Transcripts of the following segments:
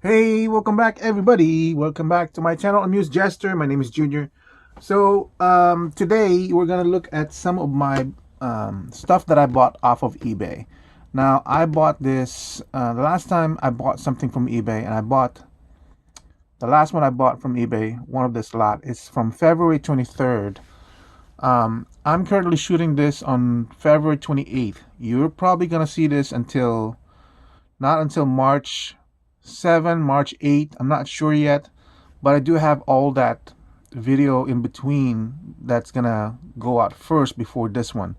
Hey, welcome back everybody. Welcome back to my channel, Amuse Jester. My name is Junior. Today we're gonna look at some of my stuff that I bought off of eBay. Now, I bought this the last time I bought something from eBay, and I bought the last one I bought from eBay. One of this lot is from February 23rd. I'm currently shooting this on February 28th. You're probably gonna see this until not until March 7, March 8. I'm not sure yet, but I do have all that video in between that's gonna go out first before this one.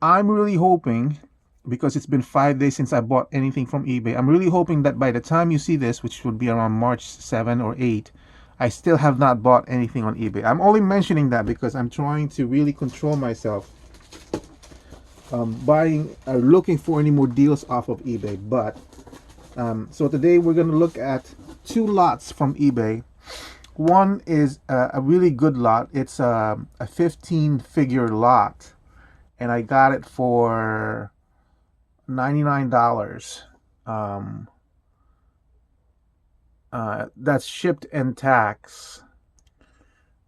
I'm really hoping, because it's been 5 days since I bought anything from eBay, I'm really hoping that by the time you see this, which would be around March 7 or 8, I still have not bought anything on eBay. I'm only mentioning that because I'm trying to really control myself buying or looking for any more deals off of eBay. But so today we're going to look at two lots from eBay. One is a really good lot. It's a 15 figure lot, and I got it for $99. Um, that's shipped and tax.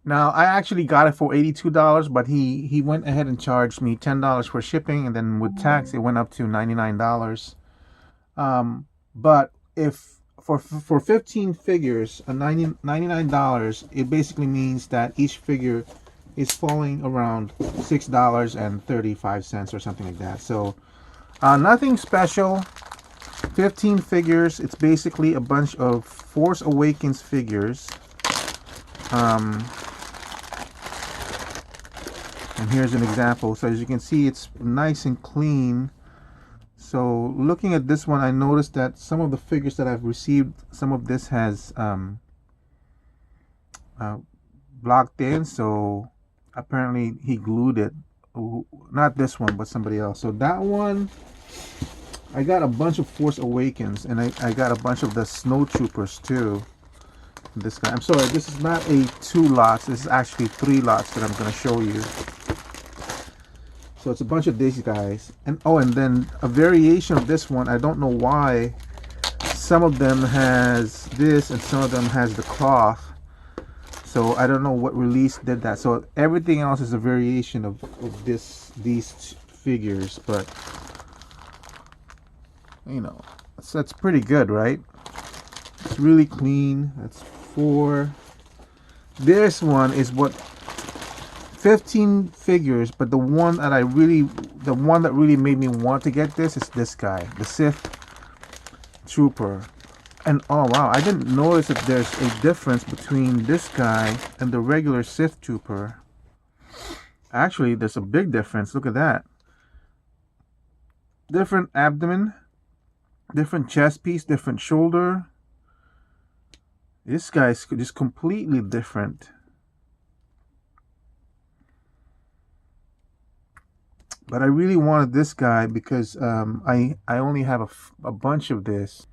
Now I actually got it for $82, but he went ahead and charged me $10 for shipping, and then with tax it went up to $99. But if for 15 figures, a $99, it basically means that each figure is falling around $6.35 or something like that. So nothing special. 15 figures. It's basically a bunch of Force Awakens figures. Um, and here's an example. So as you can see, it's nice and clean. So looking at this one, I noticed that some of the figures that I've received, some of this has blocked in. So apparently he glued it. Not this one, but somebody else. So that one, I got a bunch of Force Awakens, and I got a bunch of the Snowtroopers too. This guy. I'm sorry, this is not a 2 lots. This is actually 3 lots that I'm going to show you. So it's a bunch of these guys. And oh, and then a variation of this one. I don't know why some of them has this and some of them has the cloth. So I don't know what release did that. So everything else is a variation of these figures. But you know, that's pretty good, right? It's really clean. That's 4. This one is what 15 figures, but the one that really made me want to get this is this guy, the Sith Trooper. And oh wow, I didn't notice that there's a difference between this guy and the regular Sith Trooper. Actually, there's a big difference. Look at that. Different abdomen, different chest piece, different shoulder. This guy's just completely different. But I really wanted this guy because I only have a bunch of this.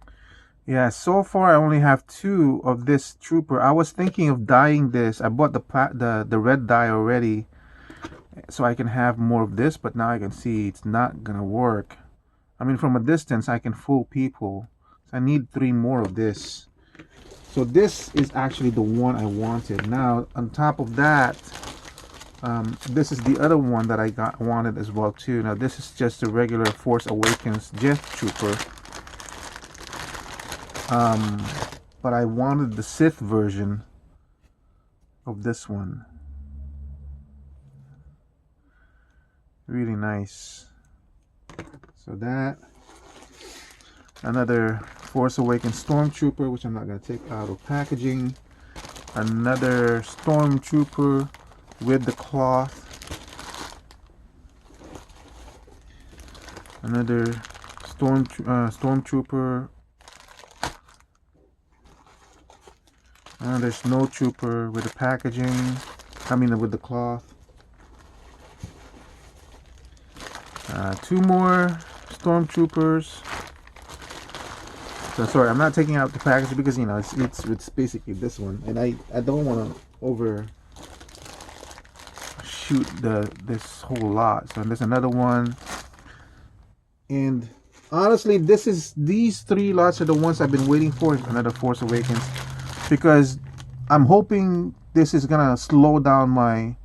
Yeah, so far I only have 2 of this trooper. I was thinking of dyeing this. I bought the red dye already, so I can have more of this. But now I can see it's not gonna work. I mean, from a distance I can fool people. So I need 3 more of this. So this is actually the one I wanted. Now on top of that, this is the other one that I wanted as well too. Now this is just a regular Force Awakens Jet Trooper, but I wanted the Sith version of this one. Really nice. So that, another Force Awakens Stormtrooper, which I'm not going to take out of packaging. Another Stormtrooper with the cloth. Another Stormtrooper. Another Snowtrooper with the packaging. I mean with the cloth. 2 more Stormtroopers. So sorry, I'm not taking out the package because you know it's basically this one, and I don't want to overshoot this whole lot. So there's another one, and honestly, these three lots are the ones I've been waiting for. Another Force Awakens, because I'm hoping this is gonna slow down my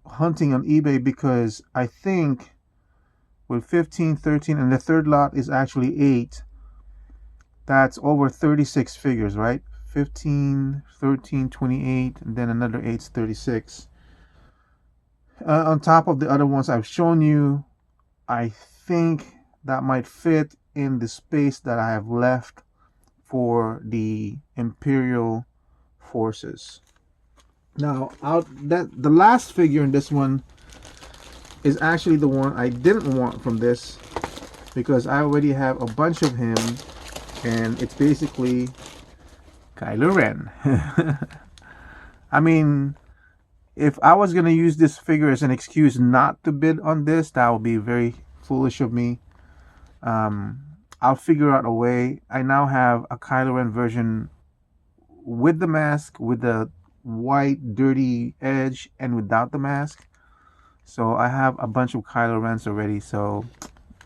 hunting on eBay, because I think with 15, 13, and the third lot is actually 8, that's over 36 figures, right? 15, 13, 28, and then another 8's 36. On top of the other ones I've shown you, I think that might fit in the space that I have left for the Imperial forces. Now, out that the last figure in this one is actually the one I didn't want from this, because I already have a bunch of him, and it's basically Kylo Ren. I mean, if I was gonna use this figure as an excuse not to bid on this, that would be very foolish of me. Um, I'll figure out a way. I now have a Kylo Ren version with the mask, with the white dirty edge, and without the mask. So I have a bunch of Kylo Rens already. So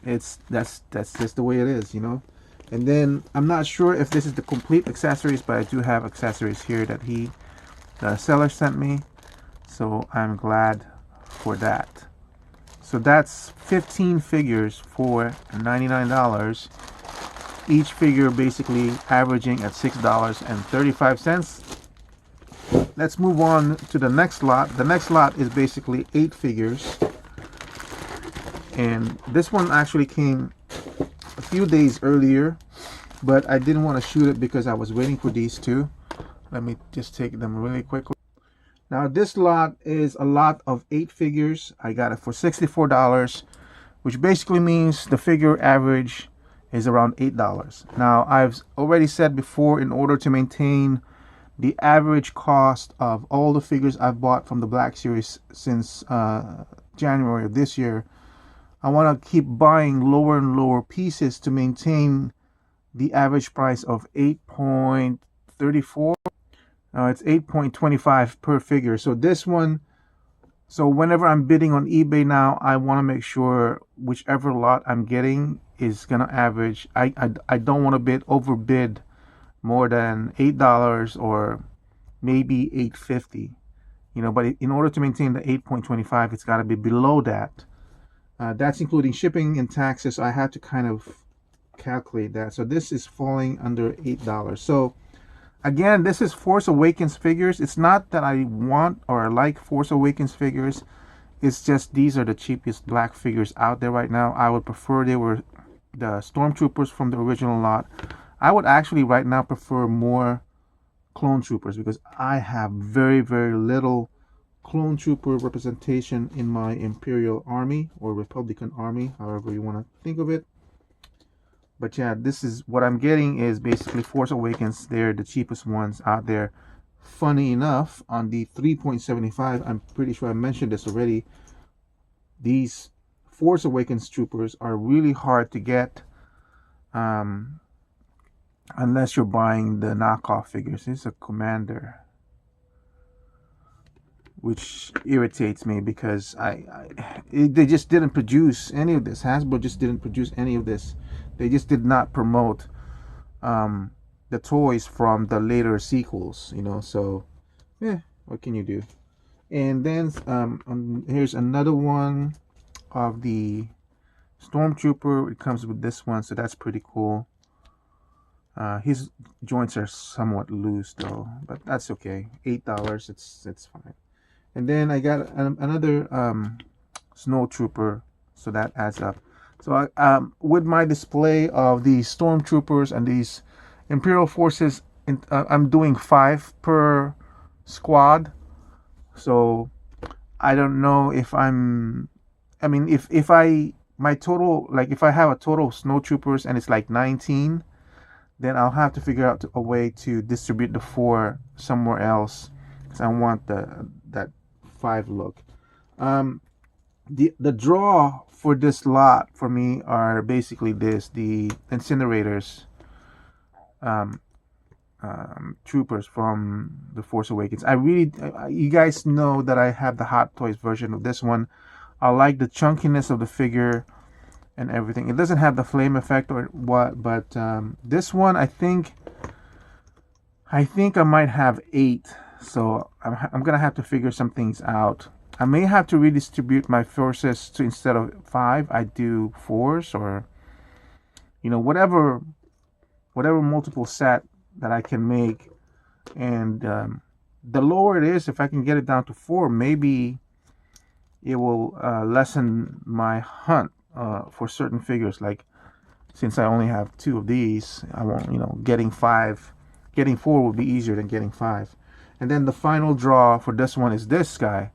that's just the way it is, you know. And then I'm not sure if this is the complete accessories, but I do have accessories here that the seller sent me. So I'm glad for that. So that's 15 figures for $99. Each figure basically averaging at $6.35. Let's move on to the next lot. The next lot is basically 8 figures. And this one actually came a few days earlier, but I didn't want to shoot it because I was waiting for these two. Let me just take them really quickly. Now this lot is a lot of 8 figures. I got it for $64, which basically means the figure average is around $8. Now I've already said before, in order to maintain the average cost of all the figures I've bought from the Black Series since January of this year, I want to keep buying lower and lower pieces to maintain the average price of 8.34. It's 8.25 per figure. So this one, so whenever I'm bidding on eBay now, I want to make sure whichever lot I'm getting is gonna average. I don't want to overbid more than $8 or maybe $8.50. You know, but in order to maintain the 8.25, it's got to be below that. That's including shipping and taxes. I had to kind of calculate that. So this is falling under $8. So again, this is Force Awakens figures. It's not that I want or like Force Awakens figures. It's just these are the cheapest black figures out there right now. I would prefer they were the Stormtroopers from the original lot. I would actually right now prefer more Clone Troopers, because I have very, very little Clone Trooper representation in my Imperial Army or Republican Army, however you want to think of it. But yeah, this is what I'm getting is basically Force Awakens. They're the cheapest ones out there. Funny enough, on the 3.75, I'm pretty sure I mentioned this already, these Force Awakens troopers are really hard to get unless you're buying the knockoff figures. This is a Commander, which irritates me because they just didn't produce any of this. Hasbro just didn't produce any of this. They just did not promote the toys from the later sequels, you know. So yeah, what can you do? And then here's another one of the Stormtrooper. It comes with this one, so that's pretty cool. His joints are somewhat loose though, but that's okay. $8, it's fine. And then I got another Snow Trooper, so that adds up. So with my display of these Stormtroopers and these Imperial forces, I'm doing 5 per squad. So I don't know if I mean, if my total, like if I have a total of Snow Troopers and it's like 19, then I'll have to figure out a way to distribute the 4 somewhere else, because I want that 5 look. The draw for this lot for me are basically the Incinerators troopers from the Force Awakens. You guys know that I have the Hot Toys version of this one. I like the chunkiness of the figure. and everything. It doesn't have the flame effect or what, but this one I think I might have 8. So I'm gonna have to figure some things out. I may have to redistribute my forces to, instead of 5, I do 4s, or whatever multiple set that I can make. And the lower it is, if I can get it down to 4, maybe it will lessen my hunt for certain figures. Like, since I only have 2 of these, I won't, getting 4 will be easier than getting 5. And then the final draw for this one is this guy,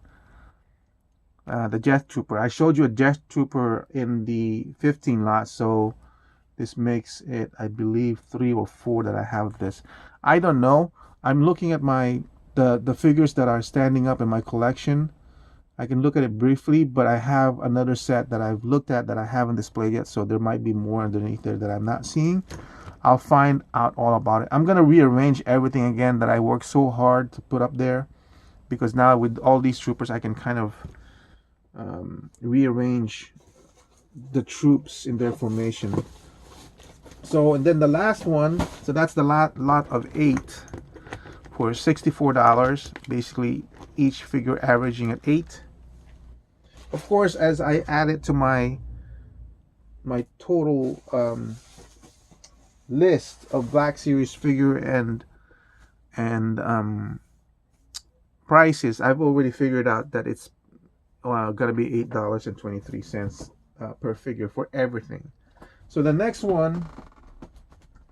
the Jet Trooper. I showed you a Jet Trooper in the 15 lot, so this makes it, I believe, 3 or 4 that I have this. I don't know. I'm looking at the figures that are standing up in my collection. I can look at it briefly, but I have another set that I've looked at that I haven't displayed yet, so there might be more underneath there that I'm not seeing. I'll find out all about it. I'm going to rearrange everything again that I worked so hard to put up there, because now with all these troopers I can kind of rearrange the troops in their formation. So, and then the last one, so that's the lot of 8 for $64, basically each figure averaging at 8. Of course, as I add it to my total list of Black Series figure and prices, I've already figured out that it's gonna be $8.23 per figure for everything. So the next one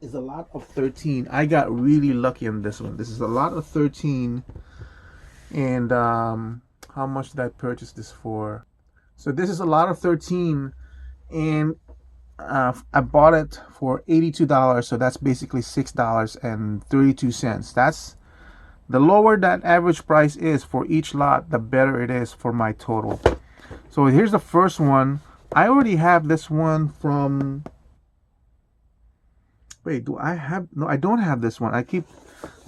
is a lot of 13. I got really lucky on this one. This is a lot of 13, and how much did I purchase this for? So this is a lot of 13, and I bought it for $82, so that's basically $6.32. That's the lower that average price is for each lot, the better it is for my total. So here's the first one. I already have this one from, wait, do I have, no, I don't have this one. I keep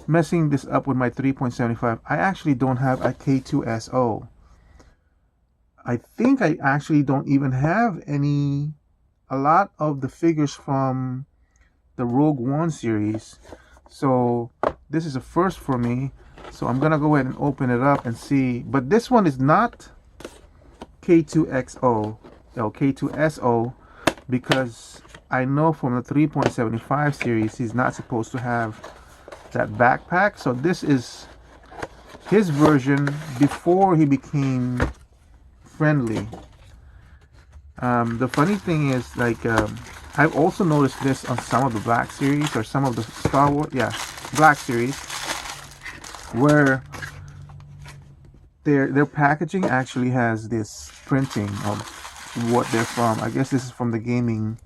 messing this up with my 3.75. I actually don't have a K2SO. I think I actually don't even have a lot of the figures from the Rogue One series. So this is a first for me. So I'm gonna go ahead and open it up and see. But this one is not K2XO, or K2SO, because I know from the 3.75 series he's not supposed to have that backpack. So this is his version before he became friendly. The funny thing is, like, I've also noticed this on some of the Black Series, or some of the Star Wars, Black Series, where their packaging actually has this printing of what they're from. I guess this is from the gaming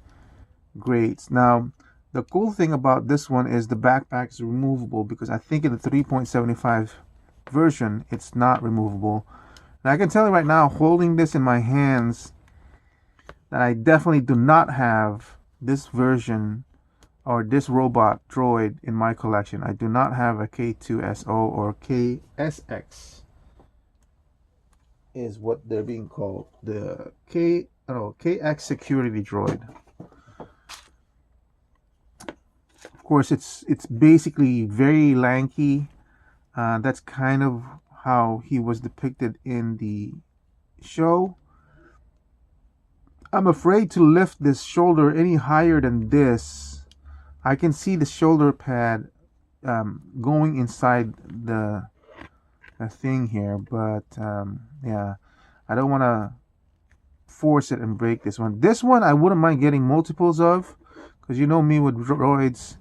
grades. Now, the cool thing about this one is the backpack is removable, because I think in the 3.75 version it's not removable. And I can tell you right now, holding this in my hands, that I definitely do not have this version or this robot droid in my collection. I do not have a K2SO, or KSX is what they're being called. The KX security droid. Of course, it's basically very lanky. That's kind of how he was depicted in the show. I'm afraid to lift this shoulder any higher than this. I can see the shoulder pad going inside the thing here, but yeah, I don't want to force it and break this one. This one I wouldn't mind getting multiples of, because you know me with droids.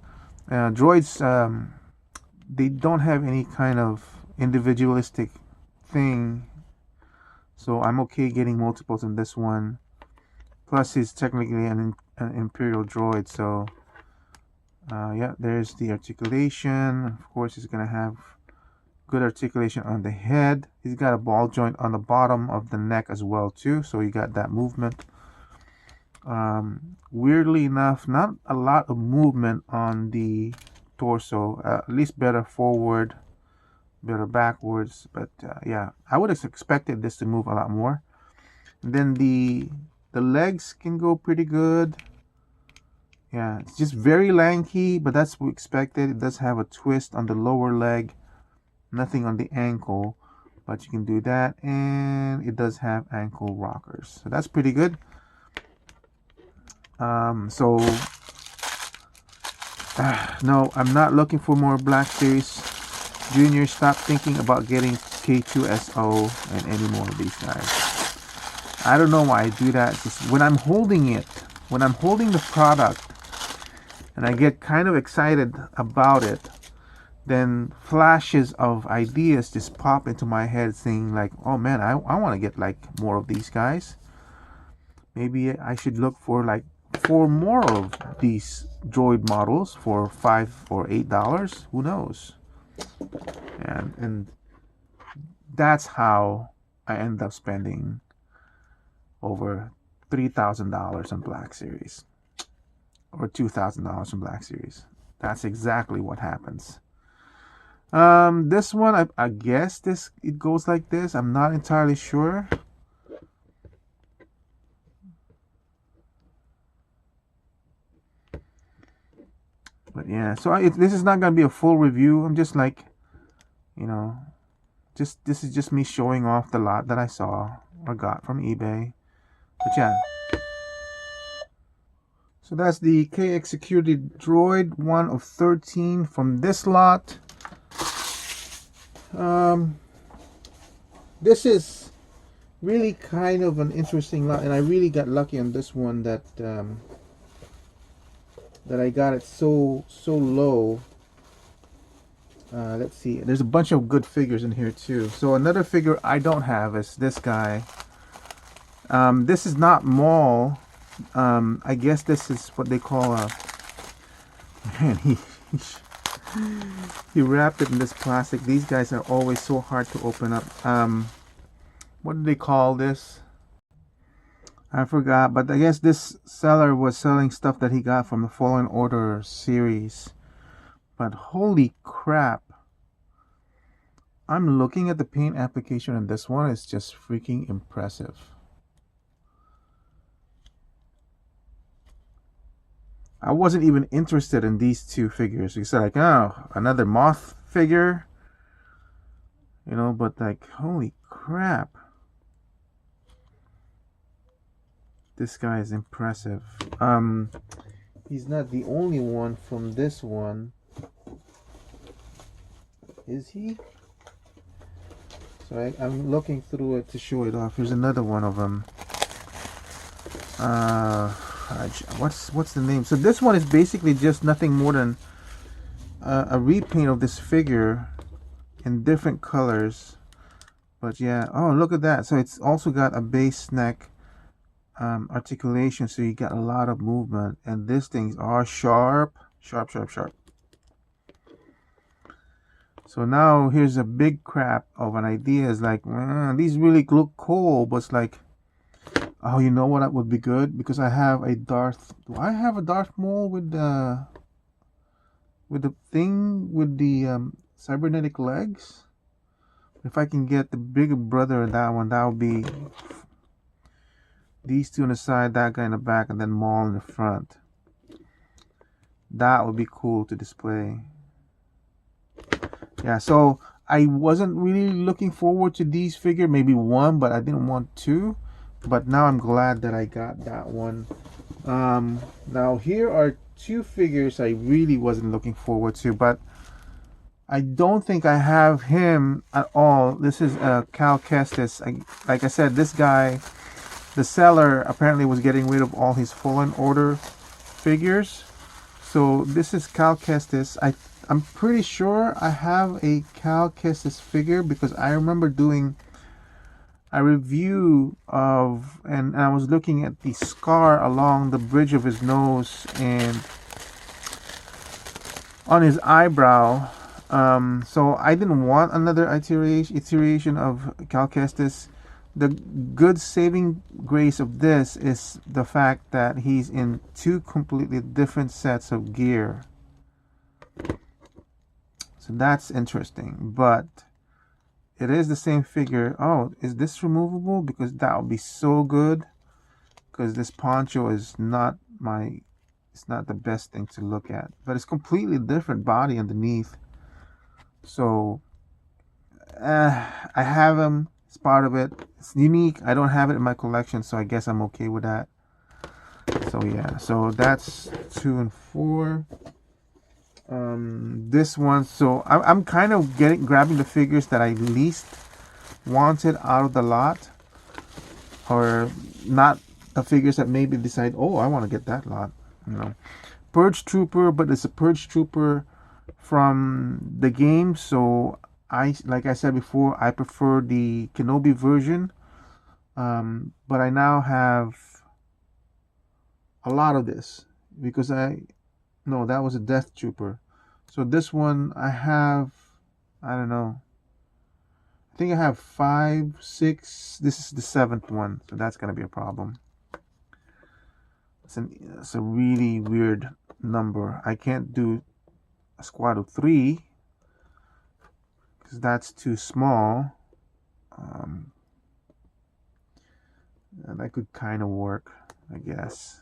They don't have any kind of individualistic thing, so I'm okay getting multiples in this one. Plus, he's technically an Imperial droid, so yeah, there's the articulation. Of course, he's gonna have good articulation on the head. He's got a ball joint on the bottom of the neck as well too, so you got that movement. Weirdly enough, not a lot of movement on the torso. At least better forward, better backwards, but yeah, I would have expected this to move a lot more. And then the The legs can go pretty good. Yeah, it's just very lanky, but that's what we expected. It does have a twist on the lower leg, nothing on the ankle, but you can do that. And it does have ankle rockers, so that's pretty good. So no, I'm not looking for more Black Series Junior. Stop thinking about getting K2SO and any more of these guys. I don't know why I do that. Just when I'm holding it, when I'm holding the product and I get kind of excited about it, then flashes of ideas just pop into my head saying like, oh man, I want to get like more of these guys. Maybe I should look for like 4 more of these droid models for $5 or $8. Who knows? And that's how I end up spending over $3,000 on Black Series, or $2,000 on Black Series. That's exactly what happens. This one, I guess it goes like this. I'm not entirely sure. But yeah, so this is not gonna be a full review. I'm just like, you know, this is just me showing off the lot that I saw or got from eBay. But yeah, so that's the KX Security Droid, 1 of 13 from this lot. This is really kind of an interesting lot, and I really got lucky on this one that that I got it so low. Let's see, there's a bunch of good figures in here too. So another figure I don't have is this guy. This is not Maul. I guess this is what they call a, man, he wrapped it in this plastic. These guys are always so hard to open up. What do they call this? I forgot, but I guess this seller was selling stuff that he got from the Fallen Order series. But holy crap. I'm looking at the paint application and this one is just freaking impressive. I wasn't even interested in these two figures. You said like, oh, another Moth figure. You know, but like, holy crap. This guy is impressive. He's not the only one from this one. Is he? So I'm looking through it to show it off. Here's another one of them. What's the name? So this one is basically just nothing more than a repaint of this figure in different colors. But yeah, oh, look at that. So it's also got a base neck articulation, so you got a lot of movement, and these things are sharp. So now here's a big crap of an idea. Is like, these really look cool, but it's like, oh, you know what would be good? Because I have a Darth. Do I have a Darth Maul with the thing with the cybernetic legs? If I can get the bigger brother of that one, that would be these two on the side, that guy in the back, and then Maul in the front. That would be cool to display. Yeah, so I wasn't really looking forward to these figures. Maybe one, but I didn't want two. But now I'm glad that I got that one. Now here are two figures I really wasn't looking forward to, but I don't think I have him at all. This is Cal Kestis. Like I said, this guy, the seller apparently was getting rid of all his Fallen Order figures. So this is Cal Kestis. I'm pretty sure I have a Cal Kestis figure because I remember doing a review of, and I was looking at the scar along the bridge of his nose and on his eyebrow. So I didn't want another iteration of Cal Kestis. The good saving grace of this is the fact that he's in two completely different sets of gear. So that's interesting, but it is the same figure. Oh, is this removable? Because that would be so good. because this poncho is not my, it's not the best thing to look at, but it's completely different body underneath. So I have them. It's part of it. It's unique. I don't have it in my collection, so I guess I'm okay with that. So yeah, so that's 2 and 4. This one, so I'm kind of grabbing the figures that I least wanted out of the lot, or not the figures that maybe decide, oh, I want to get that lot, you know. Purge Trooper, but it's a Purge Trooper from the game, so like I said before, I prefer the Kenobi version. But I now have a lot of this because no, that was a Death Trooper. So this one I have, I don't know, I think I have 5, 6. This is the 7th one, so that's gonna be a problem. It's a really weird number. I can't do a squad of 3 because that's too small. And that could kind of work, I guess.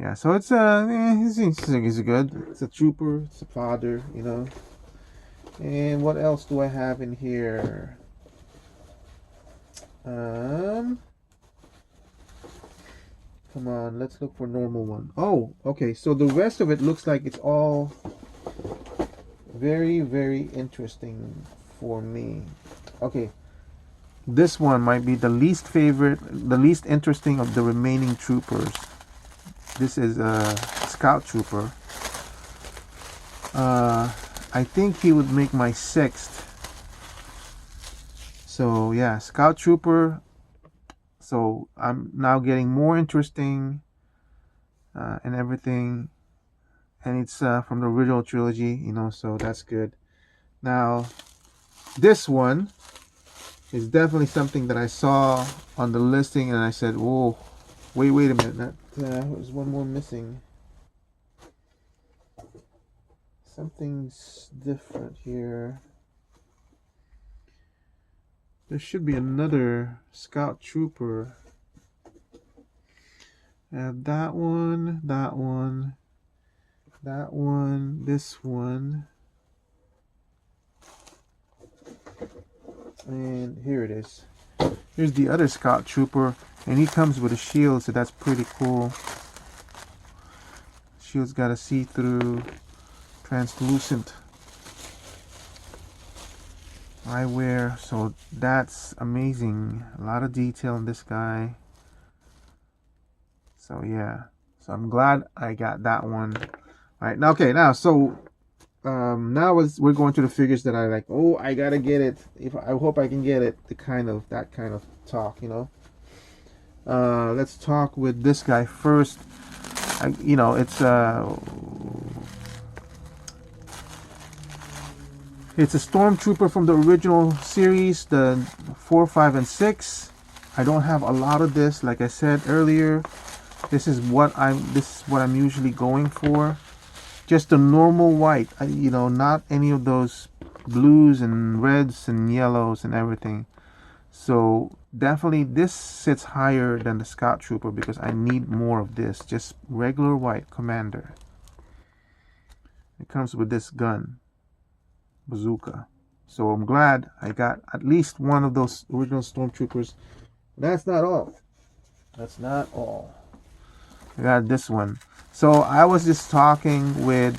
Yeah, so it's it's good. It's a trooper. It's a father, you know. And what else do I have in here? Come on, let's look for normal one. Oh, okay. So the rest of it looks like it's all very, very interesting for me. Okay. This one might be the least favorite, the least interesting of the remaining troopers. This is a Scout Trooper. I think he would make my 6th. So yeah, Scout Trooper. So I'm now getting more interesting and everything. And it's from the original trilogy, you know, so that's good. Now, this one is definitely something that I saw on the listing and I said, whoa, wait a minute. There's one more missing. Something's different here. There should be another Scout Trooper. I have that one, that one, that one, this one. And here it is. Here's the other Scout Trooper. And he comes with a shield, so that's pretty cool. Shield's got a see-through, translucent eyewear, so that's amazing. A lot of detail in this guy. So yeah, so I'm glad I got that one. All right, now okay, now so now we're going to the figures that I like. Oh, I gotta get it. I hope I can get it. That kind of talk, you know. Let's talk with this guy first. You know, it's a Stormtrooper from the original series, the 4, 5, and 6. I don't have a lot of this, like I said earlier. This is what I'm usually going for. Just a normal white, you know, not any of those blues and reds and yellows and everything. So definitely this sits higher than the Scout Trooper because I need more of this. Just regular white Commander. It comes with this gun, bazooka. So I'm glad I got at least one of those original Stormtroopers. That's not all. That's not all. I got this one. So I was just talking with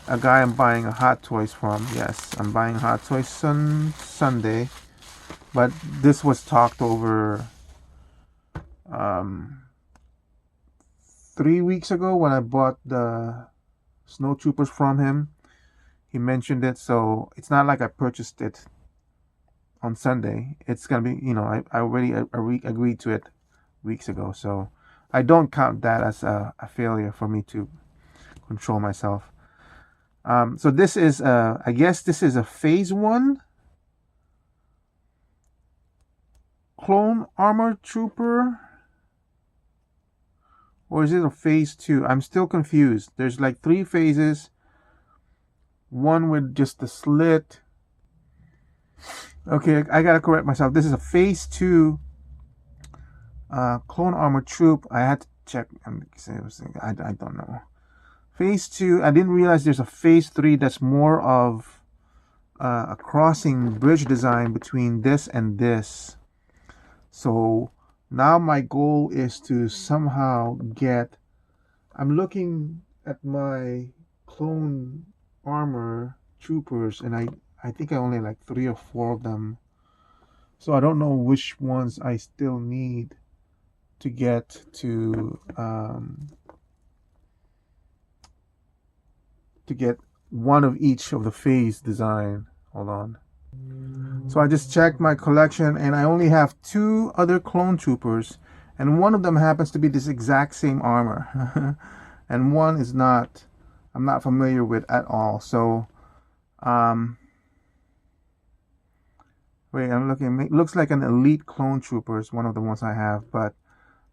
a guy I'm buying a Hot Toys from. Yes, I'm buying Hot Toys Sunday. But this was talked over 3 weeks ago when I bought the Snow Troopers from him. He mentioned it, so it's not like I purchased it on Sunday. It's gonna be, you know, I already agreed to it weeks ago, so I don't count that as a failure for me to control myself. So this is I guess this is a phase 1 clone armor trooper, or is it a phase 2? I'm still confused. There's like 3 phases. One with just the slit. Okay, I gotta correct myself. This is a Phase 2 Clone Armor Troop. I had to check. I don't know. Phase 2, I didn't realize there's a Phase 3 that's more of a crossing bridge design between this and this. So now my goal is to somehow get. I'm looking at my clone armor troopers, and I think I only like 3 or 4 of them. So I don't know which ones I still need to get to get one of each of the phase design. Hold on. So I just checked my collection, and I only have 2 other clone troopers, and one of them happens to be this exact same armor, and one is not. I'm not familiar with at all. So, wait, I'm looking. It looks like an elite clone trooper is one of the ones I have, but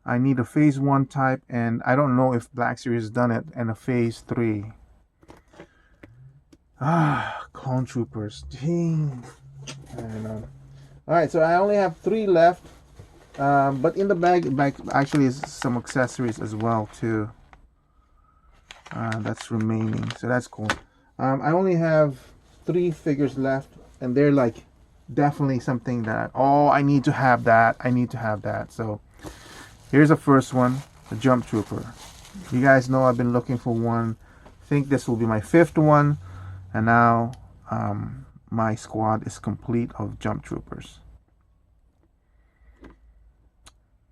I need a phase 1 type, and I don't know if Black Series has done it, and a phase 3. Clone troopers. Dang. I don't know. Alright, so I only have 3 left. But in the bag actually is some accessories as well too. That's remaining, so that's cool. I only have 3 figures left, and they're like definitely something that I need to have that. I need to have that. So here's the first one, the Jump Trooper. You guys know I've been looking for one. I think this will be my 5th one, and now my squad is complete of Jump Troopers.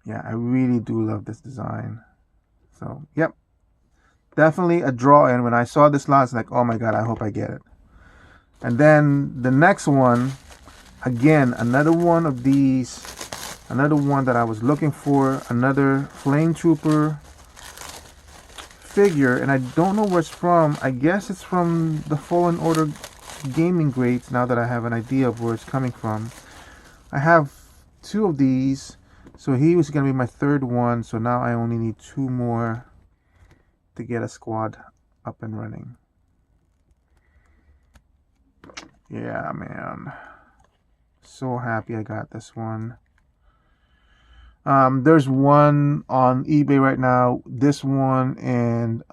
Yeah, I really do love this design. So, yep. Definitely a draw in. When I saw this lot, it's like, oh my god, I hope I get it. And then the next one, again, another one of these, another one that I was looking for, another Flame Trooper figure, and I don't know where it's from. I guess it's from the Fallen Order gaming grades, now that I have an idea of where it's coming from. I have 2 of these, so he was going to be my 3rd one, so now I only need 2 more to get a squad up and running. Yeah, man. So happy I got this one. There's one on eBay right now, this one, and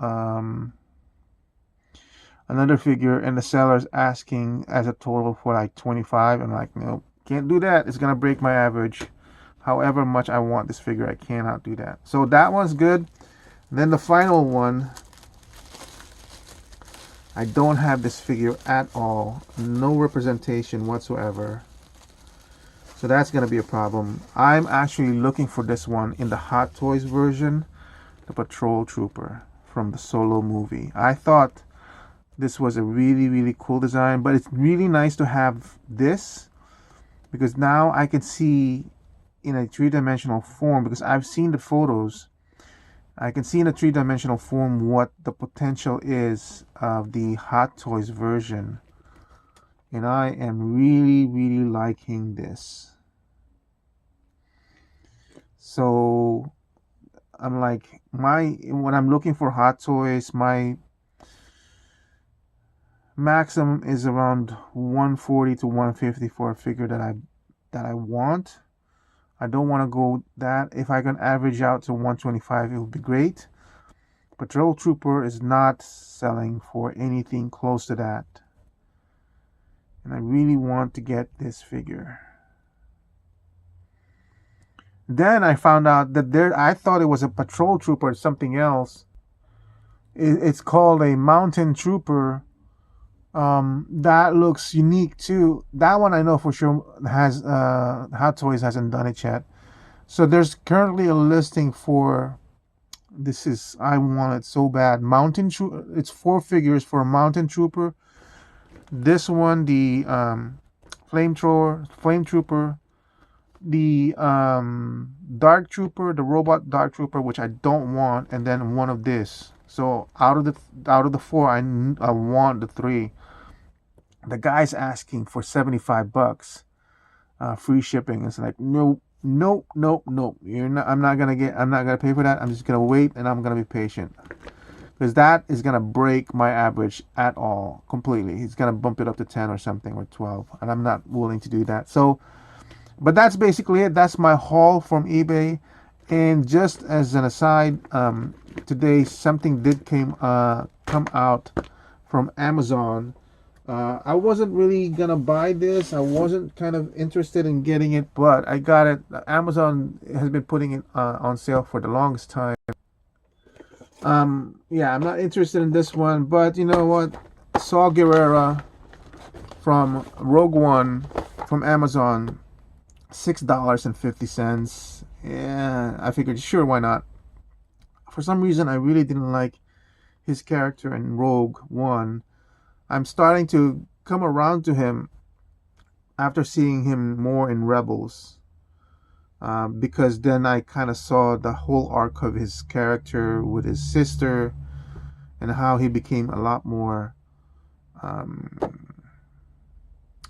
another figure, and the seller's asking as a total for like 25. I'm like, no, can't do that. It's gonna break my average. However much I want this figure, I cannot do that. So that one's good. Then the final one, I don't have this figure at all. No representation whatsoever. So that's going to be a problem. I'm actually looking for this one in the Hot Toys version, the Patrol Trooper from the Solo movie. I thought this was a really, really cool design, but it's really nice to have this because now I can see in a 3-dimensional form, because I've seen the photos. I can see in a 3-dimensional form what the potential is of the Hot Toys version. And I am really, really liking this. So I'm like, when I'm looking for Hot Toys, my maximum is around 140 to 150 for a figure that I want. I don't want to go that. If I can average out to 125, it would be great. Patrol Trooper is not selling for anything close to that. And I really want to get this figure. Then I found out that I thought it was a Patrol Trooper or something else. It's called a Mountain Trooper. That looks unique too. That one I know for sure has Hot Toys hasn't done it yet. So there's currently a listing for this. I want it so bad. Mountain Trooper. It's 4 figures for a Mountain Trooper. This one, the Flame Trooper, the Dark Trooper, the Robot Dark Trooper, which I don't want, and then one of this. So out of the 4, I want the 3. The guy's asking for $75, free shipping. It's like, nope. I'm not gonna pay for that. I'm just gonna wait, and I'm gonna be patient. because that is gonna break my average at all completely. It's gonna bump it up to 10 or something, or 12, and I'm not willing to do that. So, but that's basically it. That's my haul from eBay. And just as an aside, today something did come out from Amazon. I wasn't really gonna buy this. I wasn't kind of interested in getting it, but I got it. Amazon has been putting it on sale for the longest time. Yeah, I'm not interested in this one, but you know what? Saw Gerrera from Rogue One from Amazon, $6.50. Yeah, I figured, sure, why not? For some reason, I really didn't like his character in Rogue One. I'm starting to come around to him after seeing him more in Rebels. Because then I kind of saw the whole arc of his character with his sister and how he became a lot more, um,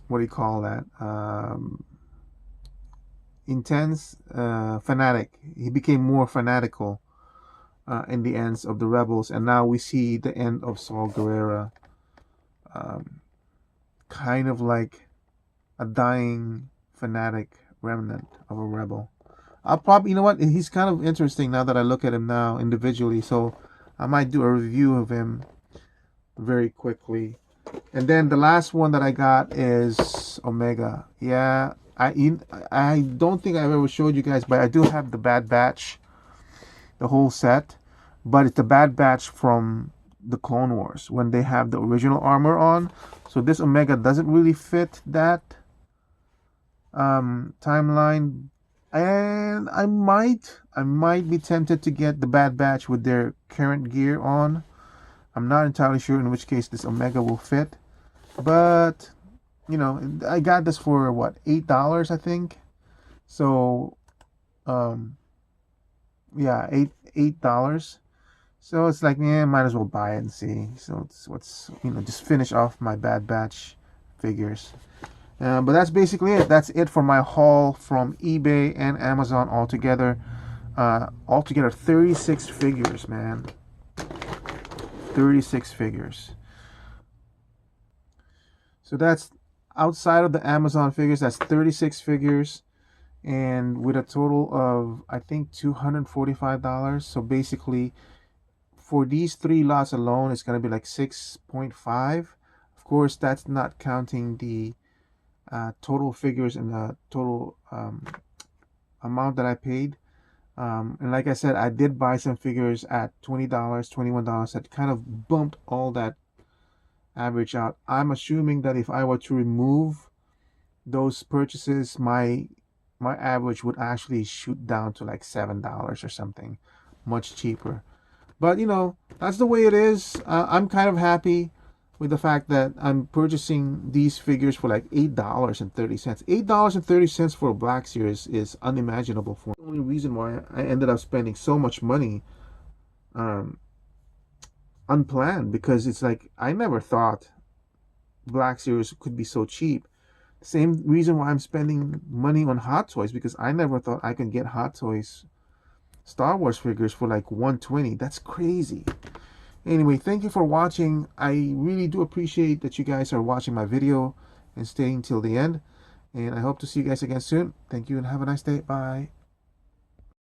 what do you call that? Intense, fanatic. He became more fanatical in the ends of the Rebels, and now we see the end of Saul Gerrera, um, kind of like a dying fanatic remnant of a rebel. I'll probably, you know what? He's kind of interesting now that I look at him now individually. So I might do a review of him very quickly. And then the last one that I got is Omega. Yeah, I don't think I've ever showed you guys, but I do have the Bad Batch, the whole set. But it's the Bad Batch from the Clone Wars when they have the original armor on. So this Omega doesn't really fit that timeline, and I might be tempted to get the Bad Batch with their current gear on. I'm not entirely sure in which case this Omega will fit, but you know, I got this for what, $8, I think. So yeah, $8. So it's like, yeah, might as well buy it and see. So it's what's, just finish off my Bad Batch figures. But that's basically it. That's it for my haul from eBay and Amazon altogether. Altogether 36 figures, man. 36 figures. So that's outside of the Amazon figures. That's 36 figures, and with a total of, I think, $245. So basically, for these 3 lots alone, it's gonna be like 6.5. Of course, that's not counting the total figures and the total amount that I paid. And like I said, I did buy some figures at $20, $21. That kind of bumped all that average out. I'm assuming that if I were to remove those purchases, my average would actually shoot down to like $7 or something, much cheaper. But that's the way it is. I'm kind of happy with the fact that I'm purchasing these figures for like $8.30. $8.30 for a Black Series is unimaginable for me. The only reason why I ended up spending so much money unplanned, because it's like I never thought Black Series could be so cheap. Same reason why I'm spending money on Hot Toys, because I never thought I could get Hot Toys Star Wars figures for like $120. That's crazy. Anyway, thank you for watching. I really do appreciate that you guys are watching my video and staying till the end. And I hope to see you guys again soon. Thank you and have a nice day. Bye.